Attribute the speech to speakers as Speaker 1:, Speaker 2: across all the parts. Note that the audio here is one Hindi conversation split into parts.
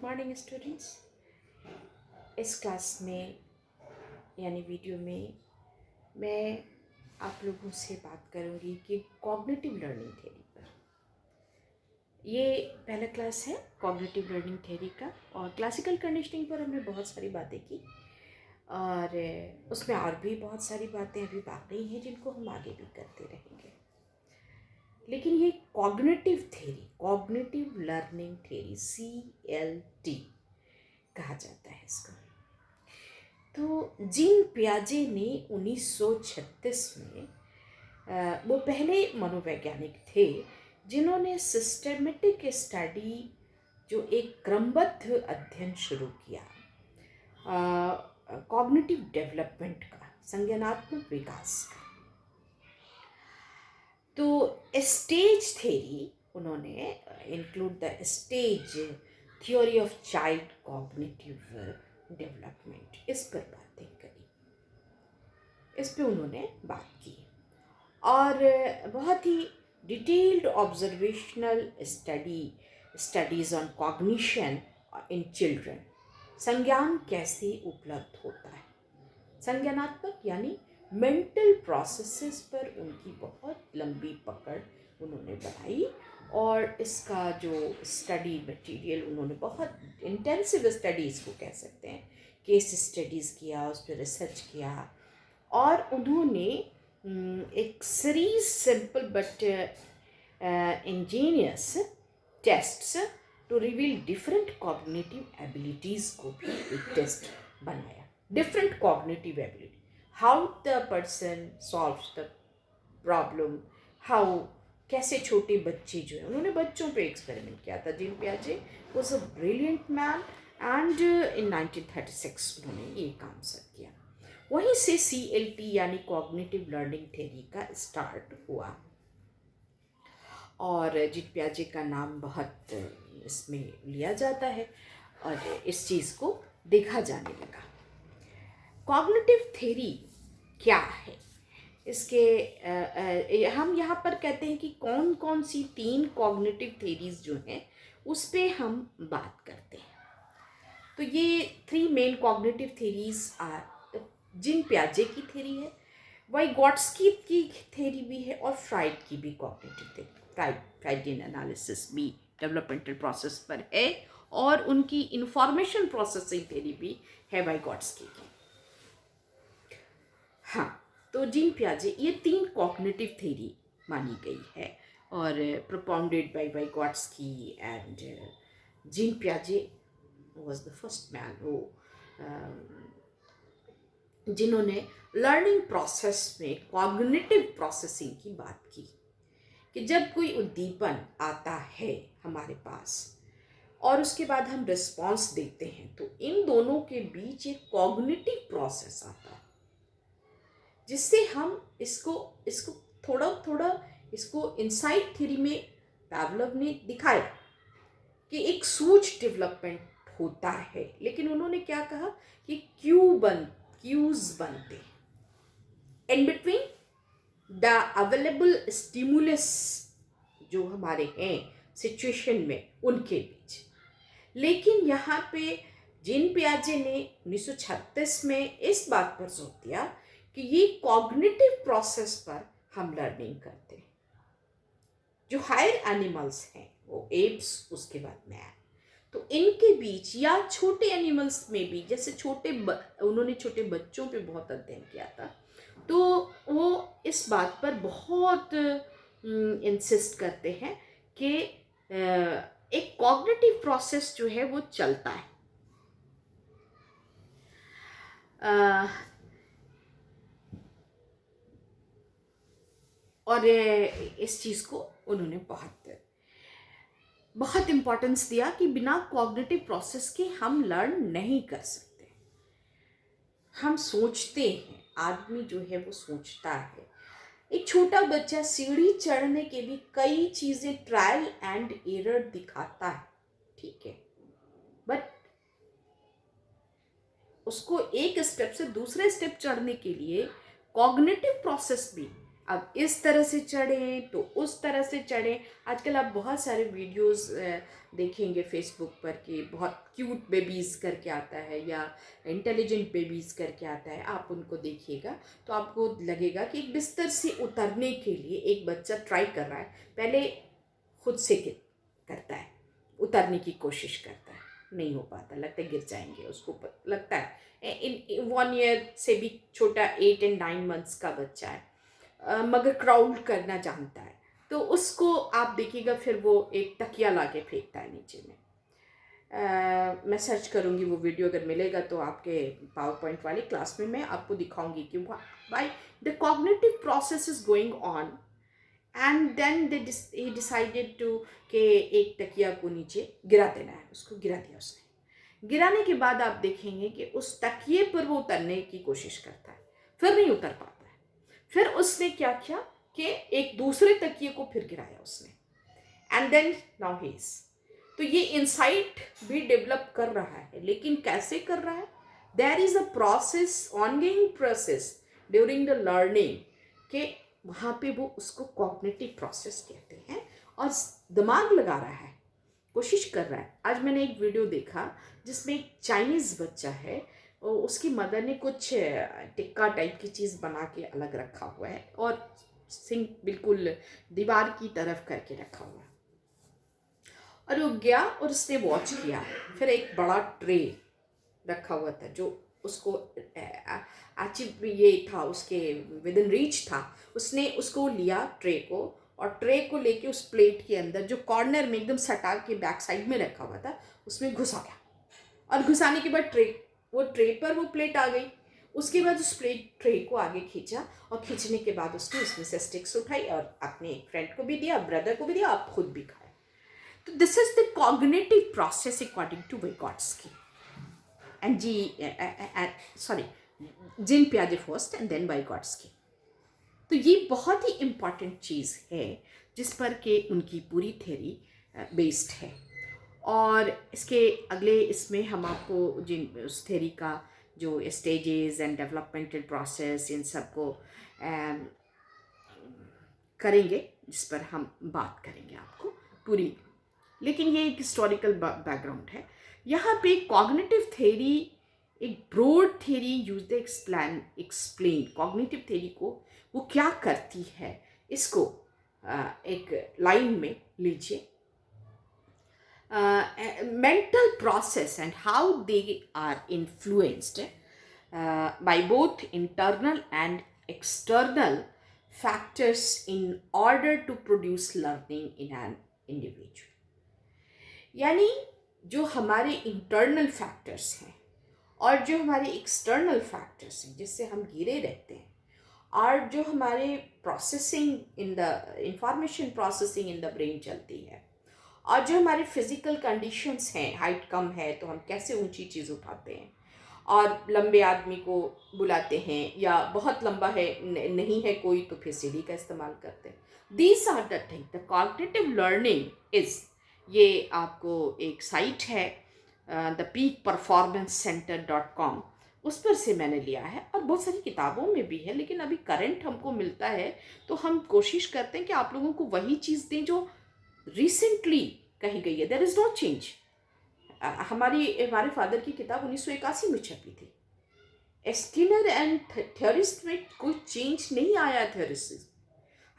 Speaker 1: Good morning students. इस क्लास में यानी वीडियो में मैं आप लोगों से बात करूंगी कि कॉग्निटिव लर्निंग थ्योरी पर। ये पहला क्लास है कॉग्निटिव लर्निंग थ्योरी का, और क्लासिकल कंडीशनिंग पर हमने बहुत सारी बातें की और उसमें और भी बहुत सारी बातें अभी बाकी हैं जिनको हम आगे भी करते रहेंगे। लेकिन ये cognitive theory, cognitive learning theory, CLT कहा जाता है इसको। तो जीन पियाजे ने 1936 में वो पहले मनोवैज्ञानिक थे जिन्होंने सिस्टेमेटिक स्टडी, जो एक क्रमबद्ध अध्ययन शुरू किया कॉग्निटिव डेवलपमेंट का, संज्ञानात्मक विकास का। तो स्टेज थ्योरी, उन्होंने include the stage theory of child cognitive development, इस पर बातें करी, इस पे उन्होंने बात की और बहुत ही detailed observational studies on cognition in children, संज्ञान कैसे उपलब्ध होता है, संज्ञानात्मक यानी मेंटल प्रोसेसेस पर उनकी बहुत लंबी पकड़ उन्होंने बनाई। और इसका जो स्टडी मटेरियल, उन्होंने बहुत इंटेंसिव स्टडीज़ को कह सकते हैं, केस स्टडीज़ किया, उस पर रिसर्च किया और उन्होंने एक series simple but ingenious tests to reveal different cognitive abilities को भी एक टेस्ट बनाया। Different cognitive ability, how the person solves the problem, how कैसे छोटे बच्चे जो है, उन्होंने बच्चों पे एक्सपेरिमेंट किया था। जीन पियाजे was a brilliant man and in 1936 उन्होंने ये काम सब किया। वहीं से CLT यानी कॉग्निटिव लर्निंग थ्योरी का स्टार्ट हुआ और जीन पियाजे का नाम बहुत इसमें लिया जाता है और इस चीज़ को देखा जाने लगा। कॉग्निटिव थ्योरी क्या है, इसके हम यहाँ पर कहते हैं कि कौन कौन सी 3 कॉग्निटिव थ्योरीज जो हैं उस पर हम बात करते हैं। तो ये 3 मेन कॉग्निटिव थ्योरीज जीन पियाजे की थ्योरी है, वाइगॉट्स्की की थ्योरी भी है और फ्राइड की भी कॉग्निटिव थ्योरी, फ्राइडियन एनालिसिस भी डेवलपमेंटल प्रोसेस पर है और उनकी इंफॉर्मेशन प्रोसेसिंग थ्योरी भी है वाइगॉट्स्की की। हाँ, तो जीन पियाजे ये 3 कॉग्निटिव थ्योरी मानी गई है और propounded by Vygotsky and Jean पियाजे was the first man who जिन्होंने लर्निंग प्रोसेस में कॉग्निटिव प्रोसेसिंग की बात की कि जब कोई उद्दीपन आता है हमारे पास और उसके बाद हम रिस्पॉन्स देते हैं तो इन दोनों के बीच एक कॉग्निटिव प्रोसेस आता है, जिससे हम इसको थोड़ा थोड़ा इसको इनसाइट थ्योरी में पावलोव ने दिखाया कि एक सूझ डेवलपमेंट होता है। लेकिन उन्होंने क्या कहा कि क्यूज बनते in between the available stimulus जो हमारे हैं सिचुएशन में, उनके बीच। लेकिन यहाँ पे जीन पियाजे ने 1936 में इस बात पर जोर दिया कि ये कॉग्निटिव प्रोसेस पर हम लर्निंग करते हैं। जो हायर एनिमल्स हैं वो एप्स, उसके बाद मैन, तो इनके बीच या छोटे एनिमल्स में भी, जैसे उन्होंने छोटे बच्चों पे बहुत अध्ययन किया था, तो वो इस बात पर बहुत इंसिस्ट करते हैं कि एक कॉग्निटिव प्रोसेस जो है वो चलता है। और इस चीज़ को उन्होंने बहुत इम्पोर्टेंस दिया कि बिना कॉग्निटिव प्रोसेस के हम लर्न नहीं कर सकते। हम सोचते हैं, आदमी जो है वो सोचता है। एक छोटा बच्चा सीढ़ी चढ़ने के भी कई चीज़ें ट्रायल एंड एरर दिखाता है, ठीक है, बट उसको एक स्टेप से दूसरे स्टेप चढ़ने के लिए कॉग्निटिव प्रोसेस भी अब इस तरह से चढ़ें तो उस तरह से चढ़ें। आजकल आप बहुत सारे वीडियोस देखेंगे फेसबुक पर कि बहुत क्यूट बेबीज़ करके आता है या इंटेलिजेंट बेबीज़ करके आता है, आप उनको देखिएगा तो आपको लगेगा कि एक बिस्तर से उतरने के लिए एक बच्चा ट्राई कर रहा है। पहले खुद से करता है, उतरने की कोशिश करता है, नहीं हो पाता, लगता है गिर जाएंगे, उसको लगता है। इन 1 ईयर से भी छोटा 8 और 9 मंथ्स का बच्चा है, मगर क्राउल करना जानता है, तो उसको आप देखिएगा फिर वो एक तकिया ला के फेंकता है नीचे में। मैं सर्च करूँगी वो वीडियो, अगर मिलेगा तो आपके पावर पॉइंट वाली क्लास में मैं आपको दिखाऊंगी कि why the cognitive process is going on and then he decided to कि एक तकिया को नीचे गिरा देना है, उसको गिरा दिया उसने। गिराने के बाद आप देखेंगे कि उस तकिए पर वो उतरने की कोशिश करता है, फिर नहीं उतर पाता है। फिर उसने क्या किया कि एक दूसरे तकिए को फिर गिराया उसने, and then now he is. तो ये इंसाइट भी डेवलप कर रहा है, लेकिन कैसे कर रहा है? There is a process, ongoing process during the learning के वहाँ पे वो उसको कॉग्निटिव प्रोसेस कहते हैं, और दिमाग लगा रहा है, कोशिश कर रहा है। आज मैंने एक वीडियो देखा जिसमें एक चाइनीज़ बच्चा है, और उसकी मदर ने कुछ टिक्का टाइप की चीज़ बना के अलग रखा हुआ है और सिंक बिल्कुल दीवार की तरफ करके रखा हुआ है, और वो गया और उसने वॉच किया। फिर एक बड़ा ट्रे रखा हुआ था जो उसको अचीव ये था, उसके विद इन रीच था। उसने उसको लिया ट्रे को, और ट्रे को लेके उस प्लेट के अंदर जो कॉर्नर में एकदम सटा के बैक साइड में रखा हुआ था उसमें घुसाया, और घुसाने के बाद ट्रे पर वो प्लेट आ गई। उसके बाद उस ट्रे को आगे खींचा, और खींचने के बाद उसने उसमें से स्टिक्स उठाई और अपने एक फ्रेंड को भी दिया, ब्रदर को भी दिया, आप खुद भी खाया। तो this is the cognitive process according to Vygotsky and Jean पियाजे फर्स्ट एंड देन Vygotsky। तो ये बहुत ही इम्पॉर्टेंट चीज़ है जिस पर के उनकी पूरी थ्योरी बेस्ड है। और इसके अगले इसमें हम आपको जिन उस थ्योरी का जो stages and developmental process in सबको करेंगे, जिस पर हम बात करेंगे आपको पूरी। लेकिन ये एक हिस्टोरिकल बैकग्राउंड है। यहाँ पे कॉग्निटिव थ्योरी एक broad theory use explain cognitive theory को वो क्या करती है, इसको एक लाइन में लीजिए। mental process and how they are influenced by both internal and external factors in order to produce learning in an individual। यानी जो हमारे इंटरनल फैक्टर्स हैं और जो हमारे एक्सटर्नल फैक्टर्स हैं जिससे हम घिरे रहते हैं, और जो हमारे processing in the information processing in the brain चलती है, और जो हमारे फिज़िकल कंडीशंस हैं, हाइट कम है तो हम कैसे ऊंची चीज़ उठाते हैं और लंबे आदमी को बुलाते हैं, या बहुत लंबा है नहीं है कोई तो फिर सीढ़ी का इस्तेमाल करते हैं। These are the thing the cognitive learning is. ये आपको एक साइट है thepeakperformanceCenter.com, उस पर से मैंने लिया है, और बहुत सारी किताबों में भी है, लेकिन अभी करंट हमको मिलता है तो हम कोशिश करते हैं कि आप लोगों को वही चीज़ दें जो रिसेंटली कही गई है। There is no change. हमारे फादर की किताब 1981 में छपी थी। स्किनर एंड थ्योरिस्ट में कोई चेंज नहीं आया थ्योरिस्ट।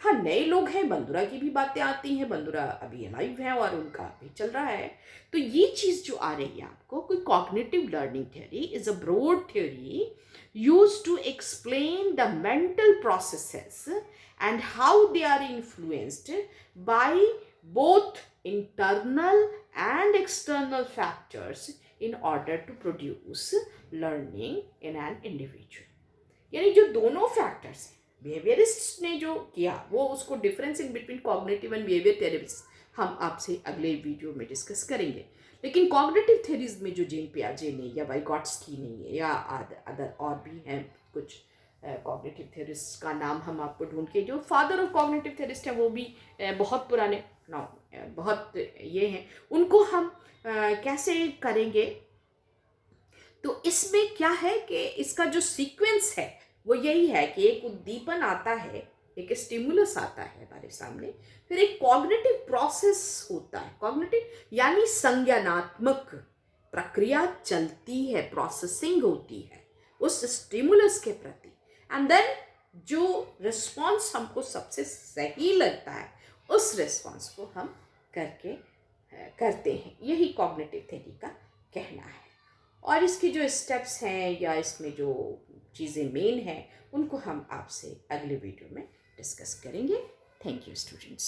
Speaker 1: हाँ, नए लोग हैं, बंदुरा की भी बातें आती हैं, बंदुरा अभी अलाइव हैं और उनका भी चल रहा है। तो ये चीज़ जो आ रही है आपको, कोई cognitive learning theory is a broad theory used to explain the mental processes and how they are influenced by both internal and external factors in order to produce learning in an individual। यानी जो दोनों फैक्टर्स हैं, बिहेवियरिस्ट ने जो किया वो उसको difference in between cognitive and behaviour therapist हम आपसे अगले वीडियो में डिस्कस करेंगे। लेकिन कॉग्निटिव थेरीज में जो जेन पियाजे ने या Vygotsky ने या अदर और भी हैं कुछ कॉग्निटिव थेरिस्ट का नाम हम आपको ढूंढ के, जो फादर ऑफ कॉग्निटिव थेरिस्ट हैं वो भी बहुत पुराने बहुत ये हैं, उनको हम कैसे करेंगे। तो इसमें क्या है कि इसका जो सीक्वेंस है वो यही है कि एक उद्दीपन आता है एक स्टिमुलस आता है हमारे सामने, फिर एक कॉग्निटिव प्रोसेस होता है। कॉग्निटिव यानी संज्ञानात्मक प्रक्रिया चलती है, प्रोसेसिंग होती है उस स्टिमुलस के प्रति, एंड देन जो रिस्पॉन्स हमको सबसे सही लगता है उस रिस्पॉन्स को हम करते हैं। यही कॉग्निटिव थ्योरी का कहना है। और इसके जो स्टेप्स हैं या इसमें जो चीज़ें मेन हैं उनको हम आपसे अगले वीडियो में डिस्कस करेंगे। Thank you students.